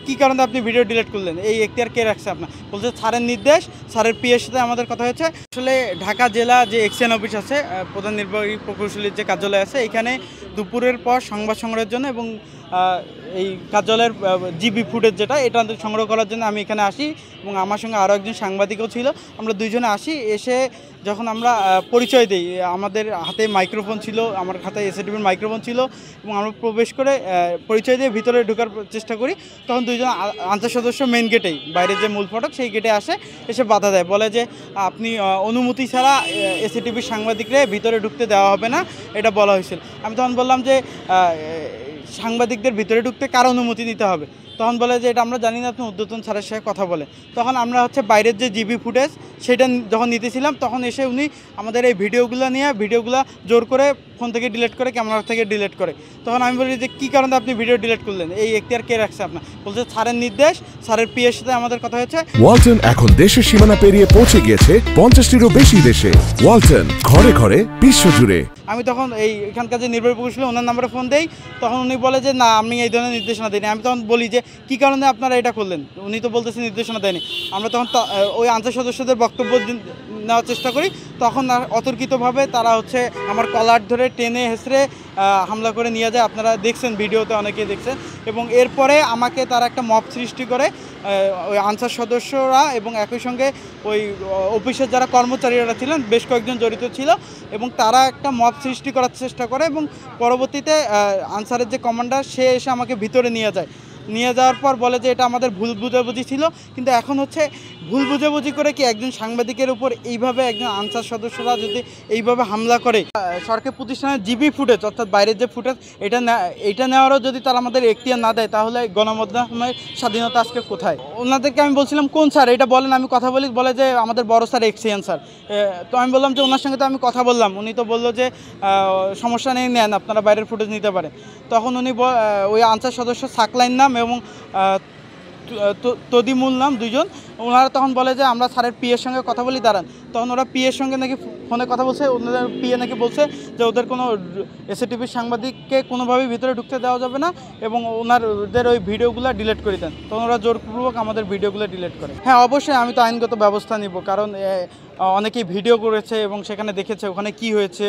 কি কারণে আপনি ভিডিও ডিলিট করলেন? এই এখতিয়ার কে রাখছে আপনার? বলছে স্যারের নির্দেশ, স্যারের পিএর সাথে আমাদের কথা হয়েছে। আসলে ঢাকা জেলা যে এক্সিএন অফিস আছে, প্রধান নির্বাহী প্রকৌশলীর যে কার্যালয় আছে, এখানে দুপুরের পর সংবাদ সংগ্রহের জন্য এবং এই কার্যালয়ের জিবি ফুটেজ যেটা এটা সংগ্রহ করার জন্য আমি এখানে আসি এবং আমার সঙ্গে আরও একজন সাংবাদিকও ছিল। আমরা দুইজনে আসি। এসে যখন আমরা পরিচয় দিই, আমাদের হাতে মাইক্রোফোন ছিল, আমার হাতে এসএটিভির মাইক্রোফোন ছিল এবং আমরা প্রবেশ করে পরিচয় দিয়ে ভিতরে ঢোকার চেষ্টা করি। তখন দুইজন আনসার সদস্য মেন গেটেই, বাইরের যে মূল ফটক সেই গেটে এসে বাধা দেয়, বলে যে আপনি অনুমতি ছাড়া এসএটিভির সাংবাদিকরা ভিতরে ঢুকতে দেওয়া হবে না, এটা বলা হয়েছিল। আমি তখন বললাম যে সাংবাদিকদের ভিতরে ঢুকতে কার অনুমতি নিতে হবে? তখন বলে যে এটা আমরা জানি না, আপনি ঊর্ধ্বতন স্যারের সাথে কথা বলে। তখন আমরা বাইরের যে জিবি ফুটেজ সেটা যখন নিতেছিলাম, তখন এসে উনি আমাদের এই ভিডিওগুলো জোর করে ফোন থেকে ডিলিট করে, ক্যামেরা থেকে ডিলিট করে। তখন আমি বলি যে কী কারণে আপনি ভিডিও ডিলিট করলেন? এই এখতিয়ার কে রাখছে আপনার? বলছে স্যারের নির্দেশ, স্যারের পিএর সাথে আমাদের কথা হয়েছে। ওয়ালটন এখন দেশের সীমানা পেরিয়ে পৌঁছে গিয়েছে 50টিরও বেশি দেশে। ওয়ালটন, ঘরে ঘরে বিশ্বজুড়ে। আমি তখন এখানকার যে নির্বাহী প্রকৌশলী ওনার নাম্বারে ফোন দেই। তখন উনি বলে যে না, আমি এই ধরনের নির্দেশনা দিইনি। আমি তখন বলি যে কী কারণে আপনারা এটা করলেন? উনি তো বলতেছে নির্দেশনা দেয়নি। আমরা তখন ওই আনসার সদস্যদের বক্তব্য নেওয়ার চেষ্টা করি। তখন অতর্কিতভাবে তারা আমার কলার ধরে টেনে হেসড়ে হামলা করে নিয়ে যায়। আপনারা দেখছেন, ভিডিওতে অনেকেই দেখছেন। এবং এরপরে আমাকে তারা একটা মব সৃষ্টি করে, ওই আনসার সদস্যরা এবং একই সঙ্গে ওই অফিসের যারা কর্মচারীরা ছিলেন, বেশ কয়েকজন জড়িত ছিল এবং তারা একটা মব সৃষ্টি করার চেষ্টা করে এবং পরবর্তীতে আনসারের যে কমান্ডার সে এসে আমাকে ভিতরে নিয়ে যাওয়ার পর বলে যে এটা আমাদের ভুল বুঝাবুঝি ছিল। কিন্তু এখন ভুল বুঝাবুঝি করে কি একজন সাংবাদিকের উপর এইভাবে একজন আনসার সদস্যরা যদি এইভাবে হামলা করে, সরকারি প্রতিষ্ঠানের জিবি ফুটেজ অর্থাৎ বাইরের যে ফুটেজ এটা নেওয়ারও যদি তারা আমাদের এখতিয়ার না দেয়, তাহলে গণমাধ্যমের স্বাধীনতা আজকে কোথায়? ওনাদেরকে আমি বলছিলাম কোন স্যার এটা বলেন, আমি কথা বলি। বলে যে আমাদের বড় স্যার এক্সিএন স্যার। তো আমি বললাম যে ওনার সঙ্গে তো আমি কথা বললাম। উনি তো বললো যে সমস্যা নেই, নেন, আপনারা বাইরের ফুটেজ নিতে পারেন। তখন উনি ওই আনসার সদস্য সাকলাইন নাম এবং তদিমুল নাম, দুইজন, ওনারা তখন বলে যে আমরা স্যারের পিএর সঙ্গে কথা বলি, দাঁড়ান। তখন ওরা পিএর সঙ্গে নাকি ফোনে কথা বলছে। ওনাদের পিএ নাকি বলছে যে ওদের কোনো এসএটিভির সাংবাদিককে কোনোভাবেই ভিতরে ঢুকতে দেওয়া যাবে না এবং ওনাদের ওই ভিডিওগুলো ডিলিট করে দেন। তখন ওরা জোরপূর্বক আমাদের ভিডিওগুলো ডিলিট করে। হ্যাঁ, অবশ্যই আমি তো আইনগত ব্যবস্থা নিব, কারণ অনেকেই ভিডিও করেছে এবং সেখানে দেখেছে ওখানে কি হয়েছে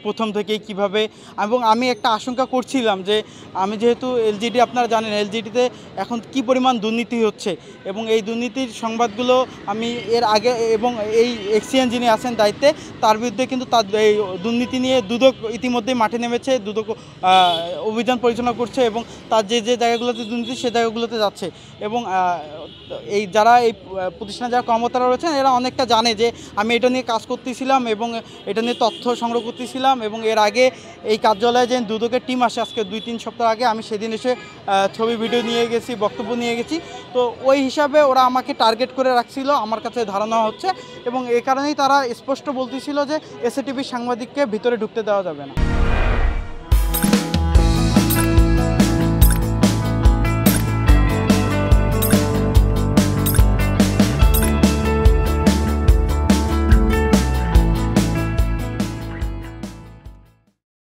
প্রথম থেকেই কিভাবে। এবং আমি একটা আশঙ্কা করছিলাম যে আমি যেহেতু এলজিডি, আপনারা জানেন এলজিডিতে এখন কি পরিমাণ দুর্নীতি হচ্ছে এবং এই দুর্নীতির সংবাদগুলো আমি এর আগে এবং এই এক্সিএন যিনি আছেন দায়িত্বে, তার বিরুদ্ধে কিন্তু তার এই দুর্নীতি নিয়ে দুদক ইতিমধ্যেই মাঠে নেমেছে, দুদক অভিযান পরিচালনা করছে এবং তার যে জায়গাগুলোতে দুর্নীতি সে জায়গাগুলোতে যাচ্ছে। এবং যারা এই প্রতিষ্ঠানে যারা কর্মকর্তারা রয়েছেন এরা অনেকটা জানে যে আমি এটা নিয়ে কাজ করতেছিলাম এবং এটা নিয়ে তথ্য সংগ্রহ করতেছিলাম। এবং এর আগে এই কার্যালয়ে যে দুদকের টিম আসে আজকে 2-3 সপ্তাহ আগে, আমি সেদিন এসে ছবি ভিডিও নিয়ে গেছি, বক্তব্য নিয়ে গেছি। তো ওই হিসাবে ওরা আমাকে টার্গেট করে রাখছিল, আমার কাছে ধারণা হচ্ছে। এবং এই কারণেই তারা স্পষ্ট বলতেছিল যে এসএটিভির সাংবাদিককে ভিতরে ঢুকতে দেওয়া যাবে না।